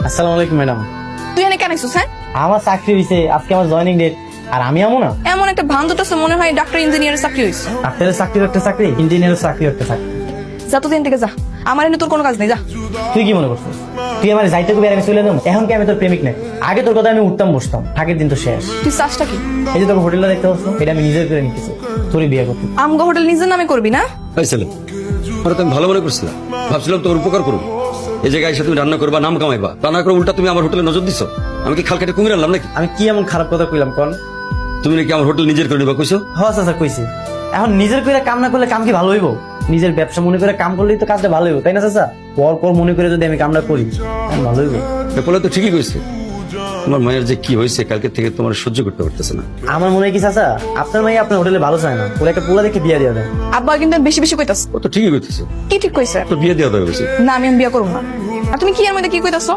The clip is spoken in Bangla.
আসসালামু আলাইকুম ম্যাডাম। তুই এনে কেন আইছিস? হ্যাঁ, আমার চাকরি হয়েছে, আজকে আমার জয়েনিং ডেট। আর আমি আমো না? এমন একটা ভান্দটাছে মনে হয় ডাক্তার ইঞ্জিনিয়ারের চাকরি হয়েছে। ডাক্তারের চাকরি একটা চাকরি, ইঞ্জিনিয়ারের চাকরি একটা চাকরি। যা তো দিন থেকে যা, আমার এনে তোর কোনো কাজ নেই, যা। তুই কি মনে করছিস তুই আমার যাইতে কবি আমি চলে যাবো? এখন কি আমি তোর প্রেমিক নাকি? আগে তোর কথা আমি উঠতাম বসতাম, আগের দিন তো শেষ। তুই চাষটা কি? এই যে তোর হোটেলটা দেখতে পাচ্ছ, এটা আমি নিজের করে নিতেছি তোরই বিয়ে করতে। আমগো হোটেল নিজের নামে করবি না? এই ছেলে, ওরা তো আমি ভালো মনে করছিলাম, ভাবছিলাম তোমার উপকার করবো। এই জায়গায় এসে তুমি রান্না করবা, নাম কামাইবা, তা না করে উল্টা তুমি আমার হোটেলে নজর দিছো। আমি কি খাল কেটে কুমির আনলাম নাকি? আমি কি এমন খারাপ কথা কইলাম কোন? তুমি নাকি আমার হোটেল নিজের করে নিবা কইছো? হ্যাঁ চাচা কইছি। এখন নিজের করে কাম না করলে কাম কি ভালো হইব? নিজের ব্যবসা মনে করে কাম করলেই তো কাজটা ভালো হইব, তাই না চাচা? পর পর মনে করে যদি আমি কামটা করি ভালো হইব। বলে তো ঠিকই কইছে, তোমার মায়ের যে কি হয়েছে কালকে থেকে তোমার সহ্য করতে পারতেছে না। আমার মনে হয় কি চাচা, আপনার মেয়ে আপনার হোটেলে ভালো চায় না, ওরা একটা পোলা দেখে বিয়ে দিয়ে দেয়। আব্বা কিন্তু বেশি বেশি কইতাছ। ও তো ঠিকই কইতেছে, কি ঠিক কইছে? তো বিয়ে দেওয়া দরকার। না, আমি বিয়ে করবো না। আর তুমি কি এর মধ্যে কি কইতাছ?